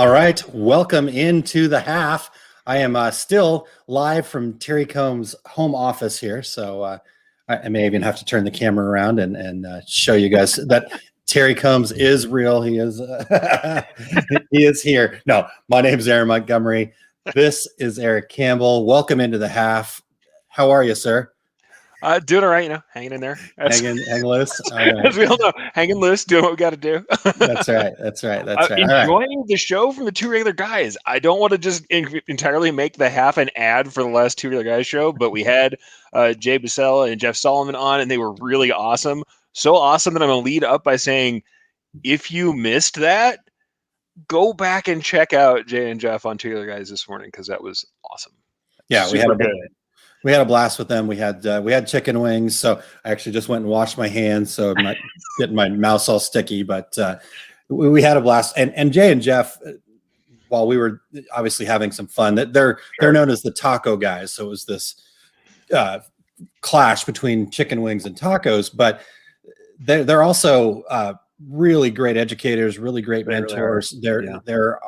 All right, welcome into the half. I am still live from Terry Combs' home office here, so I may even have to turn the camera around and show you guys that Terry Combs is real. He is he is here. No, my name is Aaron Montgomery. This is Erich Campbell. Welcome into the half. How are you, sir? Doing all right, hanging in there. Hanging loose. All right. As we all know, hanging loose, doing what we got to do. That's right. That's right. That's right. All right. Enjoying the show from the two regular guys. I don't want to just entirely make the half an ad for the last two regular guys show, but we had Jay Bissell and Jeff Solomon on, and they were really awesome. So awesome that I'm going to lead up by saying, if you missed that, go back and check out Jay and Jeff on two regular guys this morning because that was awesome. Yeah, we had a blast with them. We had chicken wings, so I actually just went and washed my hands, so I'm not getting my mouth all sticky. But we had a blast. And Jay and Jeff, while we were obviously having some fun, they're known as the taco guys. So it was this clash between chicken wings and tacos, but they're also really great educators, really great mentors. They're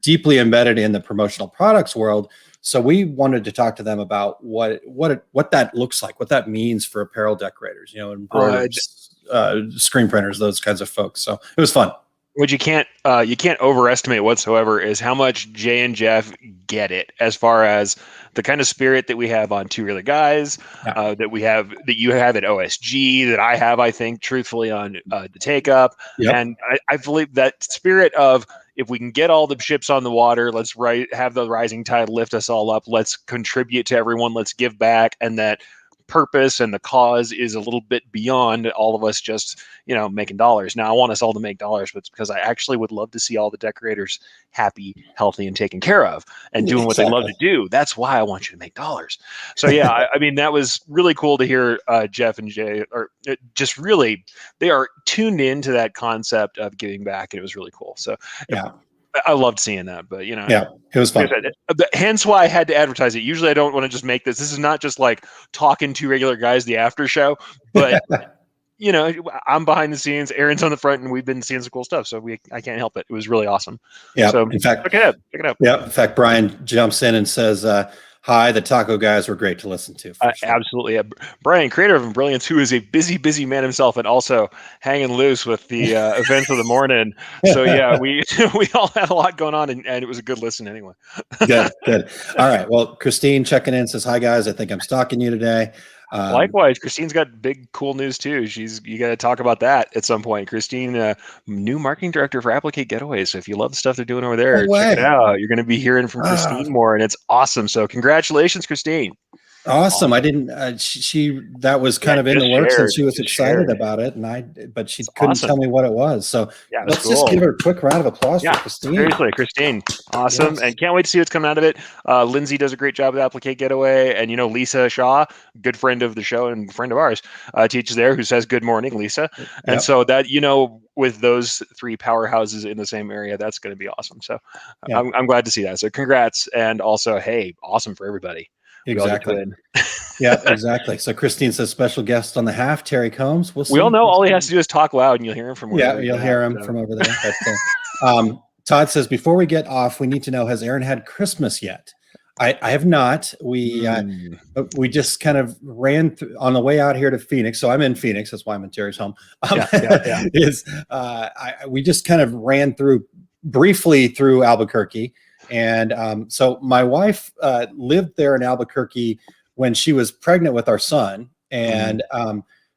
deeply embedded in the promotional products world. So we wanted to talk to them about what that looks like, what that means for apparel decorators, embroiderers, screen printers, those kinds of folks. So it was fun. What you can't overestimate whatsoever is how much Jay and Jeff get it as far as the kind of spirit that we have on Two Really Guys, that you have at OSG, that I have, I think, truthfully on the Take Up. Yep. And I believe that spirit of, if we can get all the ships on the water, let's have the rising tide lift us all up. Let's contribute to everyone. Let's give back. And that purpose and the cause is a little bit beyond all of us just, making dollars. Now, I want us all to make dollars, but it's because I actually would love to see all the decorators happy, healthy, and taken care of and doing what they love to do. That's why I want you to make dollars. So, yeah, I mean, that was really cool to hear Jeff and Jay, or just really, they are tuned into that concept of giving back. And it was really cool. So, yeah. I loved seeing that, but yeah, it was fun. Hence why I had to advertise it. Usually I don't want to just make this. This is not just like talking to regular guys, the after show, but I'm behind the scenes, Aaron's on the front, and we've been seeing some cool stuff. So I can't help it. It was really awesome. Yeah. So in fact, pick it up. Yeah. In fact, Brian jumps in and says, hi, the taco guys were great to listen to. Sure. Absolutely. Brian, creator of Brilliance, who is a busy man himself and also hanging loose with the events of the morning. So, yeah, we all had a lot going on, and it was a good listen anyway. Good. All right. Well, Christine checking in says, hi, guys. I think I'm stalking you today. Likewise, Christine's got big, cool news too. You got to talk about that at some point. Christine, new marketing director for Applicate Getaways. So if you love the stuff they're doing over there, check it out. You're going to be hearing from Christine more, and it's awesome. So congratulations, Christine. Awesome. I didn't. That was kind of in the works, and she was excited about it, but she couldn't tell me what it was. So let's just give her a quick round of applause for Christine. Seriously, Christine, awesome, and can't wait to see what's coming out of it. Lindsay does a great job with Applicate Getaway, and Lisa Shaw, good friend of the show and friend of ours, teaches there, who says good morning, Lisa, and so that with those three powerhouses in the same area, that's going to be awesome. So I'm glad to see that. So congrats, and also, hey, awesome for everybody. Exactly. Yeah, exactly. So Christine says special guest on the half, Terry Combs. We all know all he has to do is talk loud, and you'll hear him from wherever. Yeah, you'll hear him from over there. But, Todd says, before we get off, we need to know, has Aaron had Christmas yet? I have not. We just kind of ran through on the way out here to Phoenix. So I'm in Phoenix. That's why I'm in Terry's home. We just kind of ran briefly through Albuquerque. And so my wife lived there in Albuquerque when she was pregnant with our son, and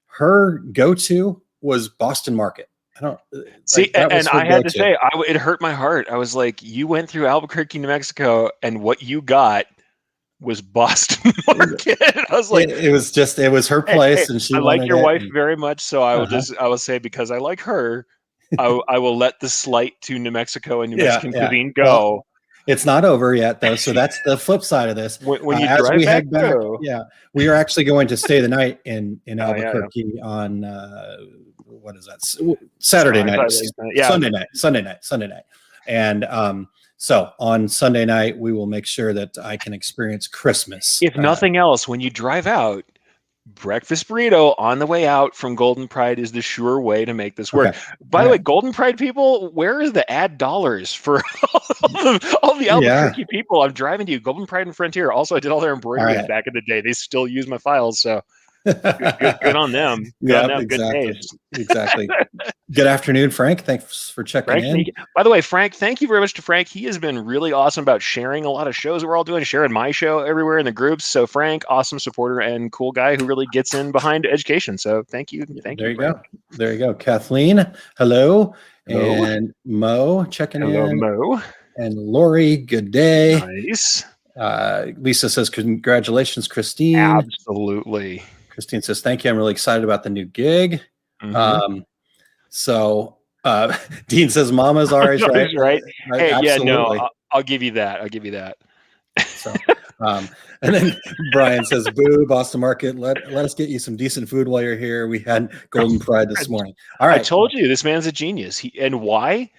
her go-to was Boston Market. I don't see, and I had to say, it hurt my heart. I was like, you went through Albuquerque, New Mexico, and what you got was Boston Market. I was like, it was her place, and she. I like your wife very much, so I will say, because I like her, I will let the slight to New Mexico and New Mexican cuisine go. Well, it's not over yet, though, so that's the flip side of this. When you drive back, we are actually going to stay the night in Albuquerque on what is that? Sunday night, and so on Sunday night we will make sure that I can experience Christmas. If nothing else, when you drive out, breakfast burrito on the way out from Golden Pride is the sure way to make this work. Okay. By All the way, right. Golden Pride people, where is the ad dollars for all the Yeah. Albuquerque people? I'm driving to you. Golden Pride and Frontier. Also, I did all their All embroidery right. back in the day. They still use my files, so good on them. Good on Yep, them. Good exactly. taste. Exactly. Good afternoon, Frank. Thanks for checking Frank, in. by the way, Frank, thank you very much to Frank. He has been really awesome about sharing a lot of shows that we're all doing, sharing my show everywhere in the groups. So Frank, awesome supporter and cool guy who really gets in behind education. So thank you, There you Frank. go. There you go. Kathleen, hello. Hello, And Mo checking hello, in. Mo. And Lori, good day. Nice, Lisa says, congratulations, Christine. absolutely. Christine says, thank you. I'm really excited about the new gig. Mm-hmm. So Dean says, Mama's always right. Right. Hey, Absolutely. I'll give you that. I'll give you that. So, and then Brian says, boo, Boston Market, let us get you some decent food while you're here. We had Golden Pride this morning. All right. I told you this man's a genius. And why?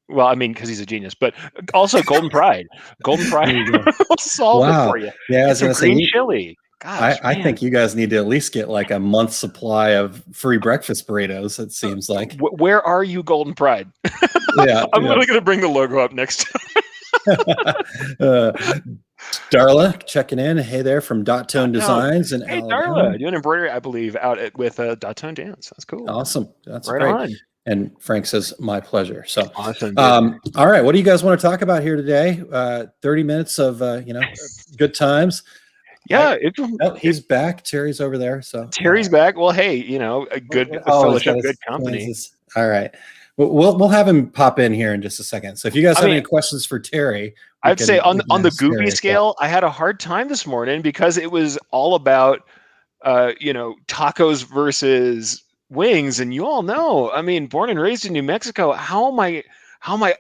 Well, I mean, because he's a genius, but also Golden Pride. Golden Pride will solve it for you. Yeah, It's a green chili. Gosh, I think you guys need to at least get like a month's supply of free breakfast burritos, it seems like. Where are you, Golden Pride? Yeah. I'm literally going to bring the logo up next time. Darla checking in. Hey there from Dot Tone Designs in Alabama. Darla, doing embroidery, I believe, out with Dot Tone Dance. That's cool. Awesome. That's right great. on. And Frank says, my pleasure. So awesome. All right. What do you guys want to talk about here today? 30 minutes of, good times. Yeah. He's back. Terry's over there. So Terry's back. Well, hey, a good fellowship, good company. All right. We'll have him pop in here in just a second. So if you guys have any questions for Terry, I'd say on the goofy scale, I had a hard time this morning because it was all about, tacos versus wings. And you all know, I mean, born and raised in New Mexico, how am I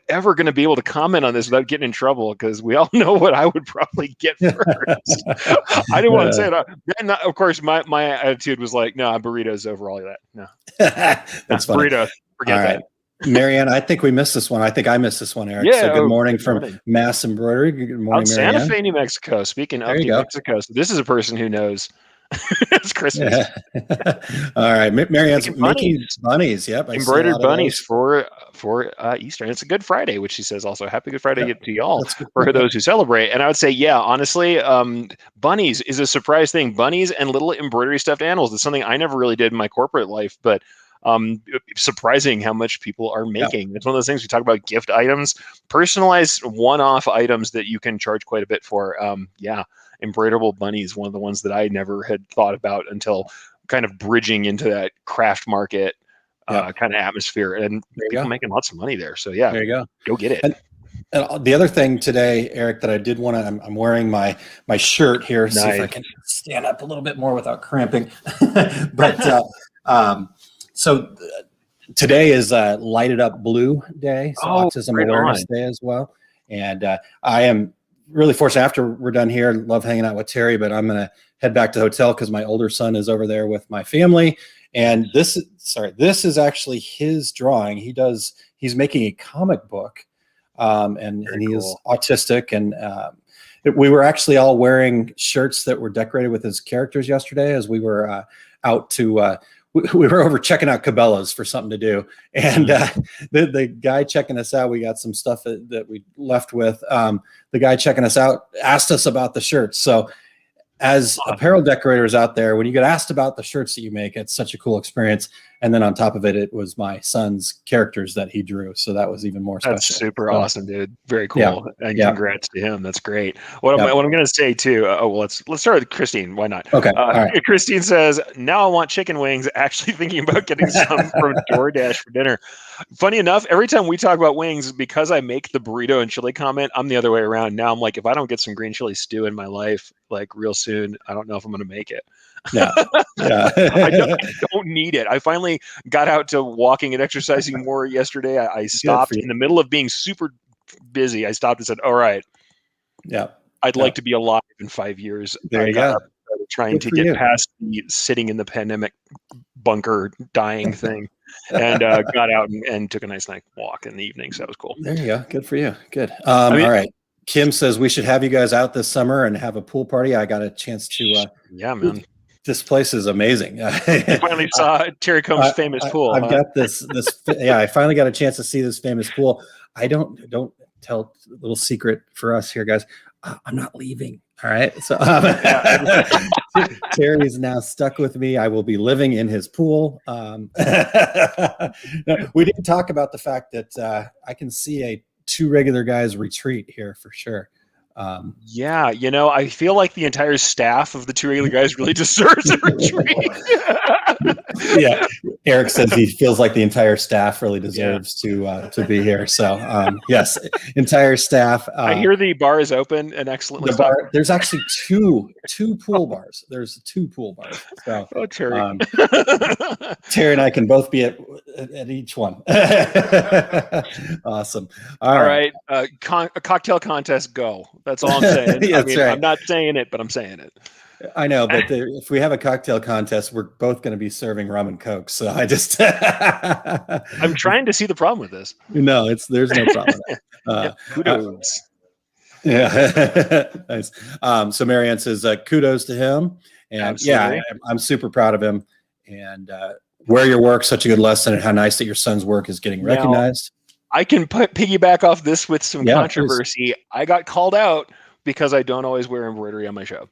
ever going to be able to comment on this without getting in trouble? Because we all know what I would probably get first. I didn't want to say it. And of course, my attitude was like, no, burritos over all of that. No, that's funny. Burritos. Forget that. Marianne, I think we missed this one. I think I missed this one, Eric. Yeah, so good morning from Mass Embroidery. Good morning, Marianne. Santa Fe, New Mexico. Speaking of New Mexico, so this is a person who knows it's Christmas. Yeah. All right, Marianne's making bunnies. Yep, embroidered bunnies for Easter. And it's a Good Friday, which she says also Happy Good Friday to y'all for those who celebrate. And I would say, yeah, honestly, bunnies is a surprise thing. Bunnies and little embroidery stuffed animals. It's something I never really did in my corporate life, but surprising how much people are making. Yeah. It's one of those things we talk about, gift items, personalized one-off items that you can charge quite a bit for. Embroiderable bunnies, one of the ones that I never had thought about until kind of bridging into that craft market kind of atmosphere, and people making lots of money there. So yeah, there you go get it. And the other thing today, Eric, that I did want to, I'm wearing my shirt here. Nice. See if I can stand up a little bit more without cramping. But so today is Light It Up Blue Day, so Autism Awareness Day as well. And I am really fortunate. After we're done here, love hanging out with Terry, but I'm going to head back to the hotel because my older son is over there with my family. And this is actually his drawing. He's making a comic book, and he is autistic. And we were actually all wearing shirts that were decorated with his characters yesterday as we were out to. We were over checking out Cabela's for something to do, and the guy checking us out, we got some stuff that we left with. The guy checking us out asked us about the shirts. So as apparel decorators out there, when you get asked about the shirts that you make, it's such a cool experience. And then on top of it, it was my son's characters that he drew. So that was even more special. That's super awesome, dude. Very cool. And congrats to him. That's great. What I'm going to say too. Let's start with Christine. Why not? Okay. All right. Christine says, now I want chicken wings. Actually thinking about getting some from DoorDash for dinner. Funny enough, every time we talk about wings, because I make the burrito and chili comment, I'm the other way around. Now I'm like, if I don't get some green chili stew in my life, like real soon, I don't know if I'm going to make it. Yeah. I don't need it. I finally got out to walking and exercising more yesterday. I stopped in the middle of being super busy. I stopped and said, all right. Yeah. I'd like to be alive in 5 years. There you go. Trying to get past the sitting in the pandemic bunker dying thing, and got out and took a nice night walk in the evening. So that was cool. There you go. Good for you. Good. All right. Kim says we should have you guys out this summer and have a pool party. I got a chance to. Yeah, man. This place is amazing. I finally saw Terry Combs' famous pool. I've got this. Yeah, I finally got a chance to see this famous pool. I don't tell a little secret for us here, guys. I'm not leaving. All right. So Terry is now stuck with me. I will be living in his pool. We didn't talk about the fact that I can see a two regular guys retreat here for sure. Yeah, I feel like the entire staff of the two regular guys really deserves a retreat. Yeah, Eric says he feels like the entire staff really deserves to be here. So yes, entire staff. I hear the bar is open and excellently stocked. There's actually two pool bars. There's two pool bars. So Terry. Terry and I can both be at each one. Awesome. All right. A cocktail contest, go. That's all I'm saying. That's right. I'm not saying it, but I'm saying it. I know, but if we have a cocktail contest, we're both going to be serving rum and Coke. So I just, I'm trying to see the problem with this. No, there's no problem. Kudos. Yeah. Nice. So Marianne says, kudos to him. And Absolutely. yeah, I'm super proud of him. And where your work, such a good lesson, and how nice that your son's work is getting recognized. Now, I can piggyback off this with some controversy. Please. I got called out because I don't always wear embroidery on my show.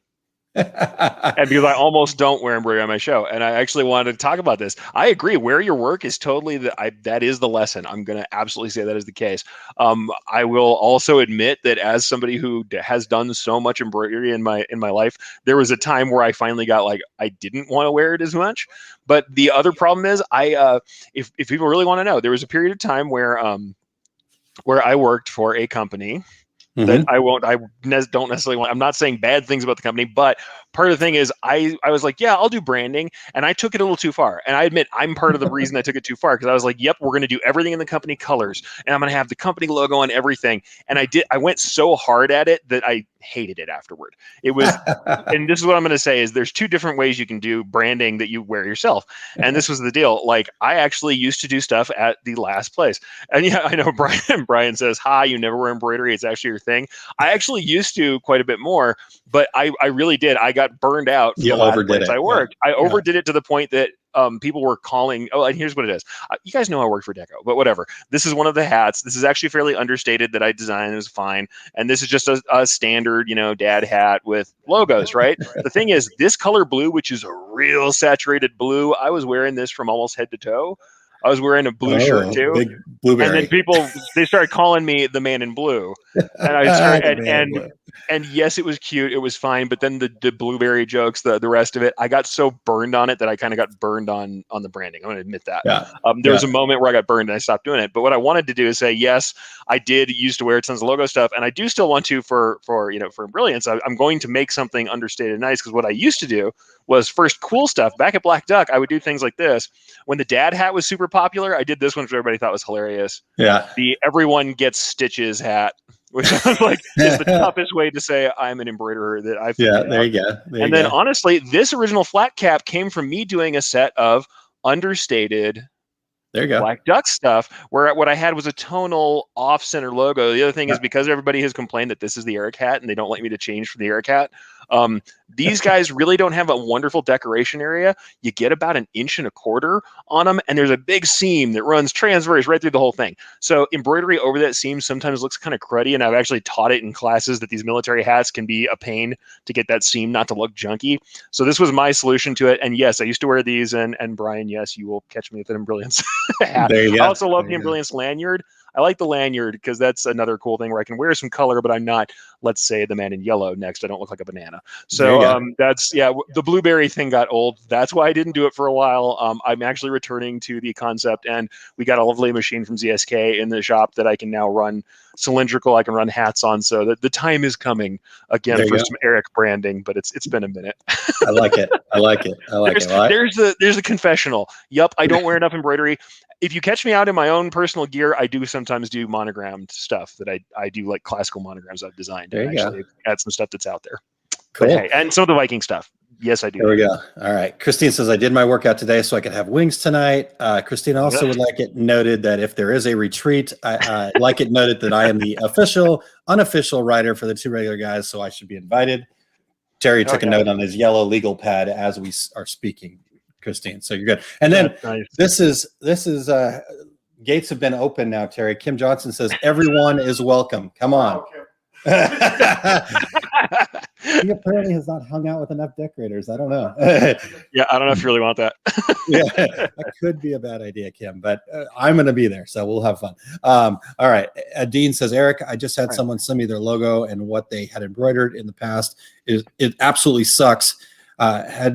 And because I almost don't wear embroidery on my show, and I actually wanted to talk about this. I agree. Wear your work is totally that is the lesson. I'm going to absolutely say that is the case. I will also admit that as somebody who has done so much embroidery in my life, there was a time where I finally got like I didn't want to wear it as much. But the other problem is if people really want to know, there was a period of time where I worked for a company. That I don't necessarily want. I'm not saying bad things about the company, but part of the thing is I was like, yeah, I'll do branding. And I took it a little too far. And I admit I'm part of the reason I took it too far, because I was like, yep, we're going to do everything in the company colors. And I'm going to have the company logo on everything. And I went so hard at it that I hated it afterward. It was, and this is what I'm going to say is there's two different ways you can do branding that you wear yourself. And this was the deal. Like I actually used to do stuff at the last place. And yeah, I know Brian says, hi, you never wear embroidery. It's actually your thing. I actually used to quite a bit more, but I really did. I got burned out from the last place I worked. I overdid it to the point that people were calling, and here's what it is. You guys know I work for Deco, but whatever. This is one of the hats. This is actually fairly understated that I designed. It was fine. And this is just a standard, dad hat with logos, right? The thing is, this color blue, which is a real saturated blue, I was wearing this from almost head to toe. I was wearing a blue shirt too. Big blueberry. And then they started calling me the man in blue. And I started, and yes, it was cute. It was fine. But then the blueberry jokes, the rest of it, I got so burned on it that I kind of got burned on the branding. I'm going to admit that. Yeah. There was a moment where I got burned and I stopped doing it. But what I wanted to do is say, yes, I did used to wear tons of logo stuff. And I do still want to for Brilliance. I'm going to make something understated and nice, because what I used to do was first cool stuff. Back at Black Duck, I would do things like this. When the dad hat was super popular, I did this one, which everybody thought was hilarious. Yeah. The everyone gets stitches hat, which I was like is the toughest way to say I'm an embroiderer that I've there you go. And then honestly, this original flat cap came from me doing a set of understated Black Duck stuff, where what I had was a tonal off-center logo. The other thing is, because everybody has complained that this is the Erich hat and they don't like me to change from the Erich hat, these guys really don't have a wonderful decoration area. You get about 1.25 inches on them, and there's a big seam that runs transverse right through the whole thing. So embroidery over that seam sometimes looks kind of cruddy, and I've actually taught it in classes that these military hats can be a pain to get that seam not to look junky. So this was my solution to it. And yes, I used to wear these, and Brian, yes, you will catch me with an Brilliance hat. There you go. I also love the Brilliance lanyard. I like the lanyard because that's another cool thing where I can wear some color, but I'm not, let's say, the man in yellow next. I don't look like a banana. So that's, the blueberry thing got old. That's why I didn't do it for a while. I'm actually returning to the concept, and we got a lovely machine from ZSK in the shop that I can now run cylindrical. I can run hats on. So the time is coming again for some Erich branding, but it's been a minute. I like it. There's a confessional. Yup, I don't wear enough embroidery. If you catch me out in my own personal gear, I do sometimes do monogrammed stuff that I do, like classical monograms I've designed. There you go. Add some stuff that's out there. Cool. But, hey, and some of the Viking stuff. Yes, I do. There we go. All right. Christine says, I did my workout today so I could have wings tonight. Christine also would like it noted that if there is a retreat, I like it noted that I am the unofficial writer for the two regular guys, so I should be invited. Terry took a note on his yellow legal pad as we are speaking, Christine. So you're good. And then nice. this is gates have been open now, Terry. Kim Johnson says everyone is welcome. Come on. He apparently has not hung out with enough decorators. I don't know. Yeah, I don't know if you really want that. Yeah, that could be a bad idea, Kim, but I'm going to be there, so we'll have fun. All right. Dean says, Eric, I just had someone send me their logo and what they had embroidered in the past. It absolutely sucks. How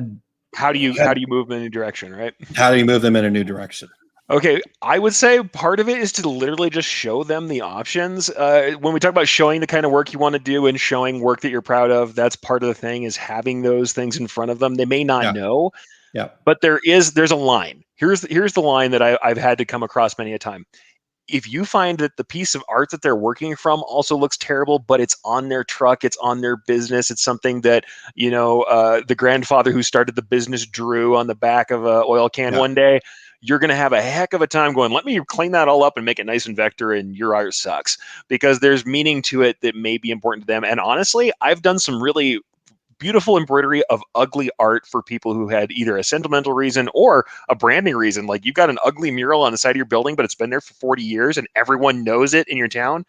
do you move them in a new direction, right? How do you move them in a new direction? Okay, I would say part of it is to literally just show them the options. When we talk about showing the kind of work you want to do and showing work that you're proud of, that's part of the thing, is having those things in front of them. They may not know, but there's a line. Here's the line that I've had to come across many a time. If you find that the piece of art that they're working from also looks terrible, but it's on their truck, it's on their business, it's something that, the grandfather who started the business drew on the back of an oil can one day, you're going to have a heck of a time going, let me clean that all up and make it nice in vector, and your art sucks, because there's meaning to it that may be important to them. And honestly, I've done some really beautiful embroidery of ugly art for people who had either a sentimental reason or a branding reason. Like, you've got an ugly mural on the side of your building, but it's been there for 40 years and everyone knows it in your town.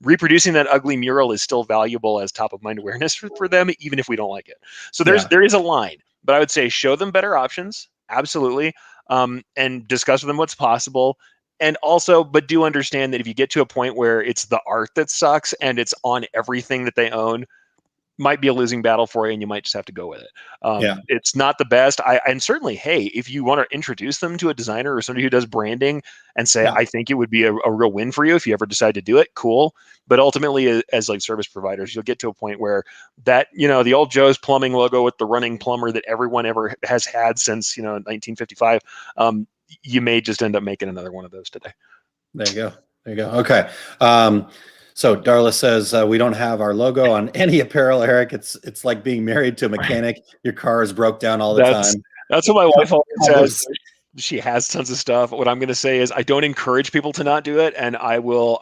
Reproducing that ugly mural is still valuable as top of mind awareness for them, even if we don't like it. So there is a line, but I would say show them better options. Absolutely. And discuss with them what's possible. And also, but do understand that if you get to a point where it's the art that sucks and it's on everything that they own, might be a losing battle for you, and you might just have to go with it. It's not the best. And certainly, hey, if you want to introduce them to a designer or somebody who does branding and say, I think it would be a real win for you if you ever decide to do it, cool. But ultimately, as like service providers, you'll get to a point where that, the old Joe's Plumbing logo with the running plumber that everyone ever has had since, 1955, you may just end up making another one of those today. There you go. Okay. So Darla says, we don't have our logo on any apparel, Eric. It's like being married to a mechanic. Your car is broke down all the time. That's what my wife always says. She has tons of stuff. What I'm going to say is I don't encourage people to not do it. And I will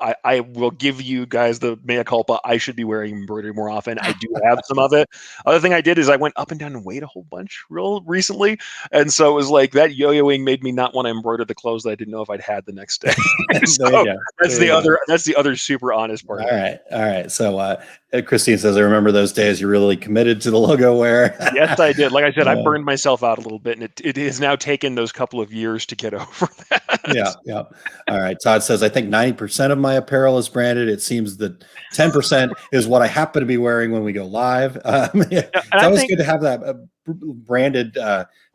give you guys the mea culpa. I should be wearing embroidery more often. I do have some of it. Other thing I did is I went up and down and weighed a whole bunch real recently. And so it was like that yo-yoing made me not want to embroider the clothes that I didn't know if I'd had the next day. So that's the other super honest part. All right. So Christine says, I remember those days you really committed to the logo wear. Yes, I did. Like I said, I burned myself out a little bit, and it has now taken those couple of years to get over that. Yeah. All right. Todd says, I think 90% of my apparel is branded. It seems that 10% is what I happen to be wearing when we go live. It's always good to have that branded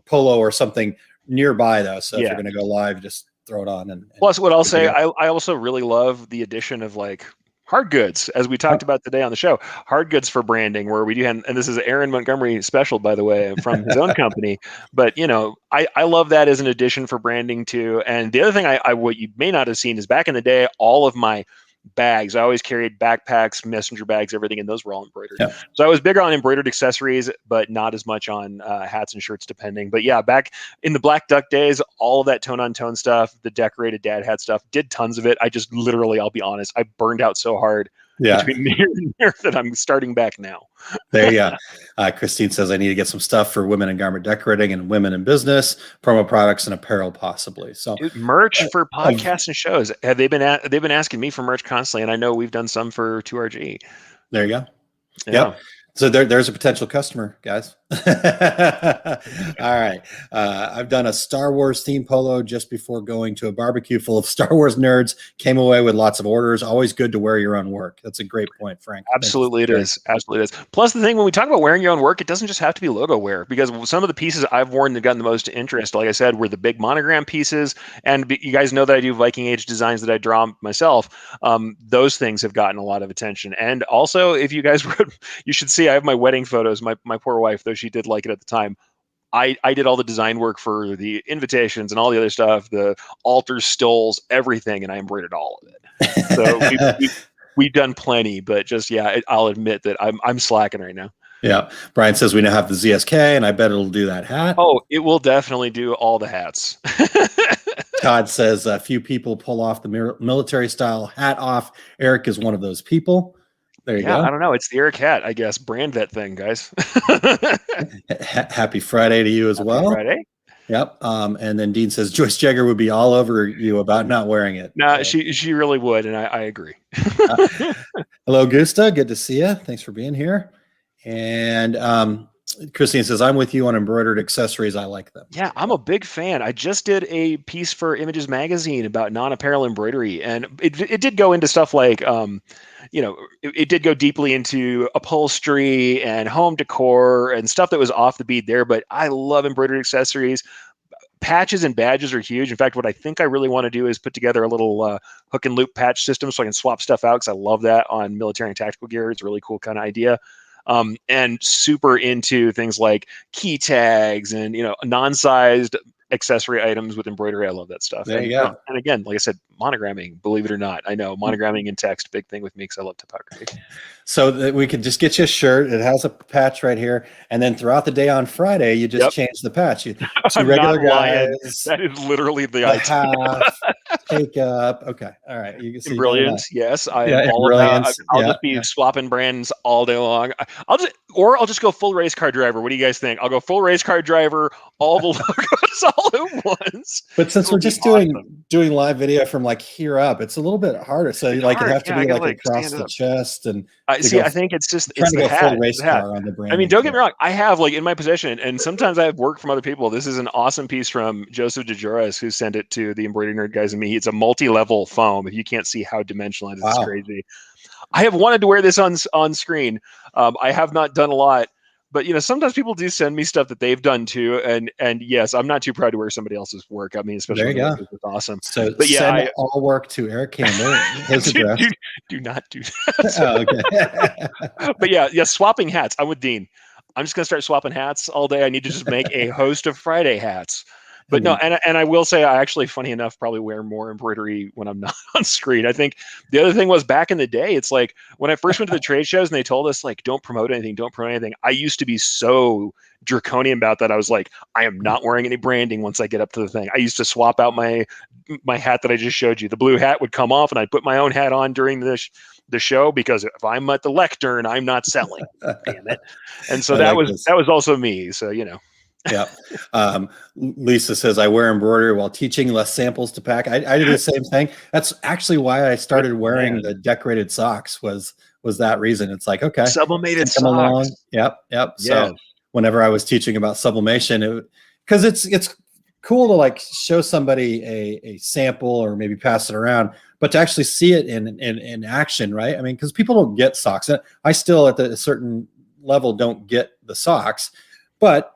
polo or something nearby, though. So if you're going to go live, just throw it on. And plus, what I'll say, I also really love the addition of like hard goods, as we talked about today on the show. Hard goods for branding, where we do, and this is Aaron Montgomery special, by the way, from his own company. But I love that as an addition for branding too. And the other thing what you may not have seen is back in the day, all of my bags, I always carried backpacks, messenger bags, everything, and those were all embroidered. So I was bigger on embroidered accessories, but not as much on hats and shirts, depending. But yeah, back in the Black Duck days, all of that tone on tone stuff, the decorated dad hat stuff, did tons of it. I just literally, I'll be honest, I burned out so hard between here and there that I'm starting back now. There you go. Christine says, I need to get some stuff for women in garment decorating and women in business, promo products and apparel, possibly. So merch for podcasts and shows. They've been asking me for merch constantly, and I know we've done some for 2RG. There you go. Yep. So there's a potential customer, guys. All right. I've done a Star Wars themed polo just before going to a barbecue full of Star Wars nerds. Came away with lots of orders. Always good to wear your own work. That's a great point, Frank. Absolutely it is. Absolutely it is. Plus, the thing, when we talk about wearing your own work, it doesn't just have to be logo wear, because some of the pieces I've worn that gotten the most interest, like I said, were the big monogram pieces. And you guys know that I do Viking Age designs that I draw myself. Those things have gotten a lot of attention. And also, if you guys would, you should see, I have my wedding photos. My poor wife, though she did like it at the time, I did all the design work for the invitations and all the other stuff, the altars, stoles, everything, and I embroidered all of it. So we've done plenty, but just I'll admit that I'm slacking right now. Yeah. Brian says we now have the ZSK, and I bet it'll do that hat. Oh, it will definitely do all the hats. Todd says a few people pull off the military style hat off. Eric is one of those people. There you Yeah, go. I don't know. It's the Eric hat, I guess. Brand that thing, guys. Happy Friday to you as Happy well. Friday. Yep. And then Dean says Joyce Jagger would be all over you about not wearing it. No, she really would, and I agree. Hello, Gusta. Good to see you. Thanks for being here. And Christine says, I'm with you on embroidered accessories. I like them. Yeah, I'm a big fan. I just did a piece for Images Magazine about non-apparel embroidery, and it did go into stuff like, it did go deeply into upholstery and home decor and stuff that was off the beat there. But I love embroidered accessories. Patches and badges are huge. In fact, what I think I really want to do is put together a little hook and loop patch system so I can swap stuff out, because I love that on military and tactical gear. It's a really cool kind of idea. And super into things like key tags and non-sized accessory items with embroidery. I love that stuff. There you go. And again, like I said, monogramming, believe it or not, I know monogramming in text, big thing with me because I love typography. So that we could just get you a shirt. It has a patch right here, and then throughout the day on Friday, you just change the patch. You two regular guys. That is literally the idea. Half, take up. Okay, all right. You can see Brilliance. Yes, I am all brilliance. about. I'll just be swapping brands all day long. I'll just go full race car driver. What do you guys think? I'll go full race car driver, all the logos all at once. But since we're just doing live video from like here up, it's a little bit harder. So it'd have to be like across the chest and. I think it's the hat. Full race car on the brand. I mean, don't get me wrong. I have in my possession, and sometimes I have work from other people. This is an awesome piece from Joseph DeJoris, who sent it to the Embroidery Nerd guys and me. It's a multi-level foam. If you can't see how dimensional it is, it's crazy. I have wanted to wear this on screen. I have not done a lot, but sometimes people do send me stuff that they've done too. And yes, I'm not too proud to wear somebody else's work. I mean, especially there you go. It's awesome. So, but send all work to Erich Campbell. His address. Do not do that. Okay. But yeah, swapping hats. I'm with Dean. I'm just gonna start swapping hats all day. I need to just make a host of Friday hats. But no, and I will say, I actually, funny enough, probably wear more embroidery when I'm not on screen. I think the other thing was, back in the day, it's like when I first went to the trade shows and they told us like, don't promote anything. I used to be so draconian about that. I was like, I am not wearing any branding once I get up to the thing. I used to swap out my hat that I just showed you. The blue hat would come off and I'd put my own hat on during the show, because if I'm at the lectern, I'm not selling. Damn it. And so that was also me. So, Yeah. Lisa says, I wear embroidery while teaching, less samples to pack. I did the same thing. That's actually why I started wearing the decorate socks was that reason. It's like, okay, sublimated socks. Along. Yep. So whenever I was teaching about sublimation, because it's cool to like show somebody a sample or maybe pass it around, but to actually see it in action, right? I mean, because people don't get socks. I still at a certain level don't get the socks, but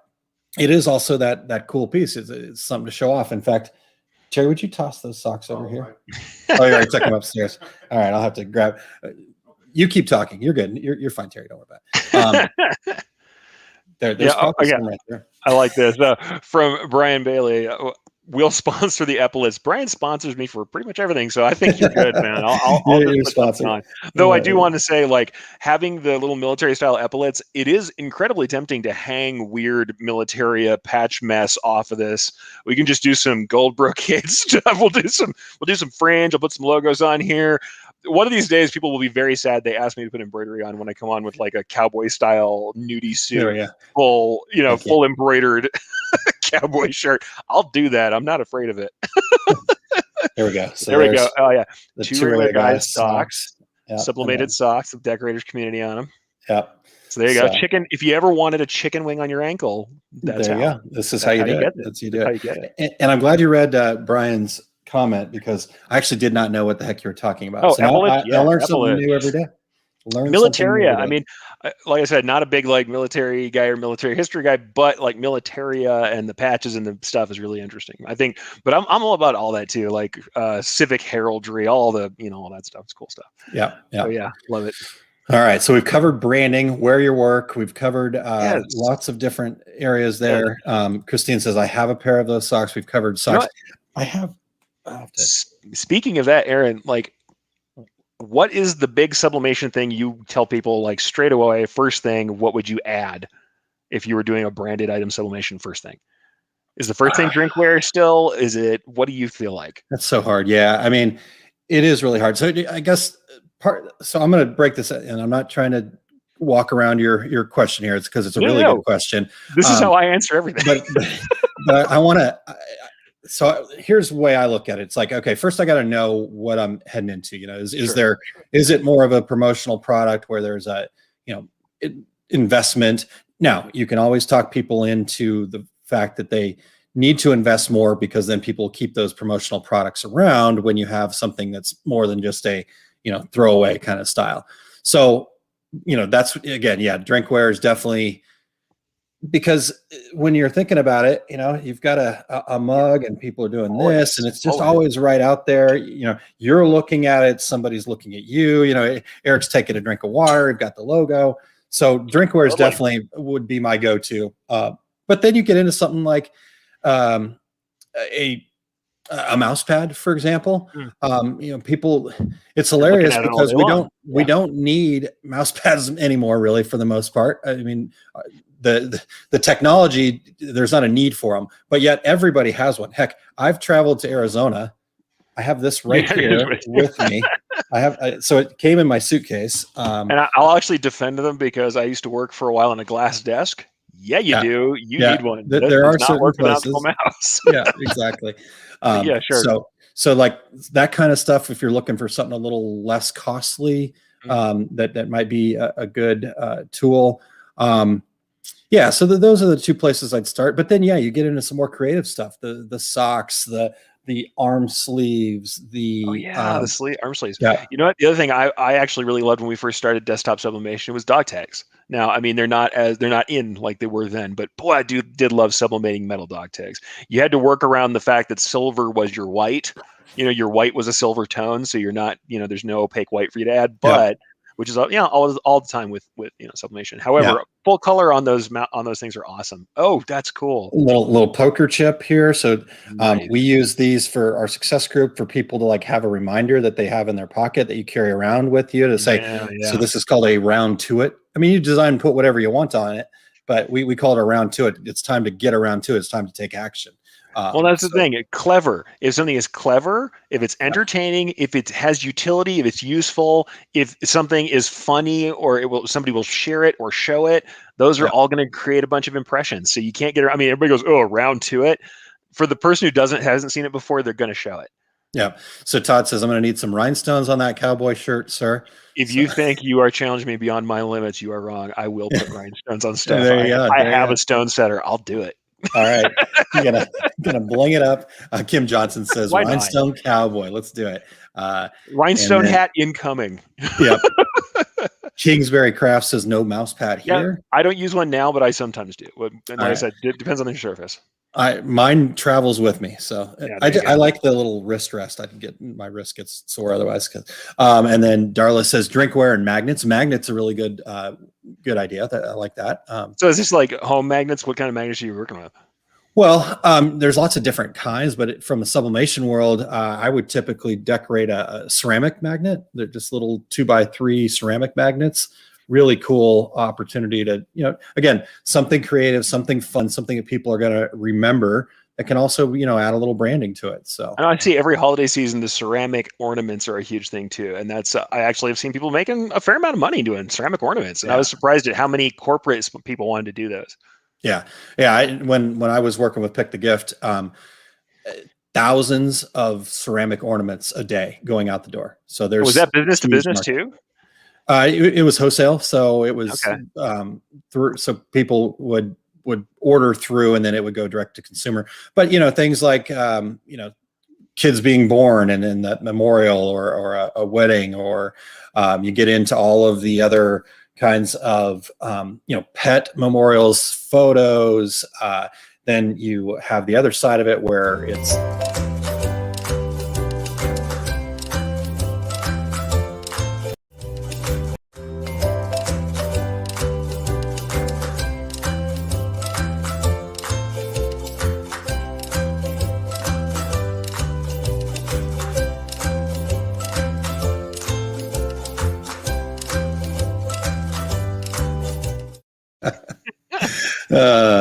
it is also that cool piece. It's something to show off. In fact, Terry, would you toss those socks over here? Right. Oh, you already took them upstairs. All right, I'll have to grab. You keep talking. You're good. You're fine, Terry. Don't worry about it. There's right there. I like this from Brian Bailey. We'll sponsor the epaulets. Brian sponsors me for pretty much everything, so I think you're good, man. I'll just put something on. Though I do want to say, like, having the little military style epaulets, it is incredibly tempting to hang weird militaria patch mess off of this. We can just do some gold brocade stuff. We'll do some fringe. I'll put some logos on here. One of these days, people will be very sad they asked me to put embroidery on when I come on with like a cowboy style nudie suit, full embroidered cowboy shirt. I'll do that. I'm not afraid of it. There we go. So there we go. Oh yeah, the two regular guys socks, sublimated socks with Decorators Community on them. Yep. So there you go. Chicken. If you ever wanted a chicken wing on your ankle, that's there you go. This is how you do it. That's how you get it. And I'm glad you read Brian's comment, because I actually did not know what the heck you were talking about. Oh, so I learn something new every day. Militaria. I mean, like I said, not a big like military guy or military history guy, but like militaria and the patches and the stuff is really interesting, I think. But I'm all about all that too, like civic heraldry, all the all that stuff. It's cool stuff. Yeah. So, yeah, love it. All right, so we've covered branding, wear your work. We've covered lots of different areas there. Christine says, I have a pair of those socks. We've covered socks. I have to... Speaking of that, Aaron, like, what is the big sublimation thing you tell people, like, straight away, first thing, what would you add if you were doing a branded item sublimation first thing? Is the first thing drinkware still? Is it, what do you feel like? That's so hard. Yeah, I mean, it is really hard. So I guess So I'm going to break this, and I'm not trying to walk around your question here. It's because it's a really good question. This is how I answer everything. but I want to. So here's the way I look at it. It's like, okay, first I got to know what I'm heading into. Is it more of a promotional product where there's a, investment? Now you can always talk people into the fact that they need to invest more, because then people keep those promotional products around when you have something that's more than just a, throwaway kind of style. So, that's, again, drinkware is definitely, because when you're thinking about it, you've got a mug and people are doing this, and it's just always right out there. You're looking at it, somebody's looking at you. Eric's taking a drink of water, you've got the logo. So drinkware is definitely would be my go-to. But then you get into something like a mouse pad, for example. People, it's hilarious because we don't need mouse pads anymore, really, for the most part. I mean, the technology, there's not a need for them, but yet everybody has one. Heck, I've traveled to Arizona. I have this right here with me. So it came in my suitcase. And I'll actually defend them, because I used to work for a while on a glass desk. Yeah, you do. You need one. There are certain places. Mouse. Yeah, exactly. Yeah, sure. So like that kind of stuff, if you're looking for something a little less costly, that might be a good tool. So those are the two places I'd start. But then, you get into some more creative stuff, the socks, the arm sleeves, the arm sleeves. Yeah. You know what? The other thing I actually really loved when we first started desktop sublimation was dog tags. Now, I mean, they're not in like they were then, but boy, I did love sublimating metal dog tags. You had to work around the fact that silver was your white. Your white was a silver tone, so you're not, there's no opaque white for you to add, but which is all the time with sublimation. However, full color on those things are awesome. Oh, that's cool. Little poker chip here. So nice. We use these for our success group, for people to like have a reminder that they have in their pocket that you carry around with you to say, so this is called a round to it. I mean, you design and put whatever you want on it, but we call it a round to it. It's time to get around to it. It's time to take action. Well, that's the thing. Clever. If something is clever, if it's entertaining, if it has utility, if it's useful, if something is funny, or somebody will share it or show it, those are all going to create a bunch of impressions. So you can't get. I mean, everybody goes, "Oh, round to it." For the person who hasn't seen it before, they're going to show it. Yeah. So Todd says, "I'm going to need some rhinestones on that cowboy shirt, sir." If you think you are challenging me beyond my limits, you are wrong. I will put rhinestones on stuff. There you go. I have a stone setter. I'll do it. All right, you're gonna bling it up. Kim Johnson says, "Rhinestone cowboy." Let's do it. Rhinestone hat incoming. Yep. Kingsbury Craft says, "No mouse pad here." I don't use one now, but I sometimes do. And like I said, it depends on the surface. Mine travels with me, so I like the little wrist rest. My wrist gets sore otherwise. And then Darla says, "Drinkware and magnets." Magnets are really good idea. I like that. So is this like home magnets? What kind of magnets are you working with? Well, there's lots of different kinds, but from the sublimation world, I would typically decorate a ceramic magnet. They're just little 2x3 ceramic magnets. Really cool opportunity to, again, something creative, something fun, something that people are going to remember, that can also, add a little branding to it. So I see every holiday season, the ceramic ornaments are a huge thing too. And that's, I actually have seen people making a fair amount of money doing ceramic ornaments. And I was surprised at how many corporate people wanted to do those. Yeah. When I was working with Pick the Gift, thousands of ceramic ornaments a day going out the door. So was that business to business too? It was wholesale, so it was through. So people would order through, and then it would go direct to consumer. But things like kids being born, and then that memorial, or a wedding, or you get into all of the other kinds of pet memorials, photos. Then you have the other side of it where it's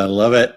love it.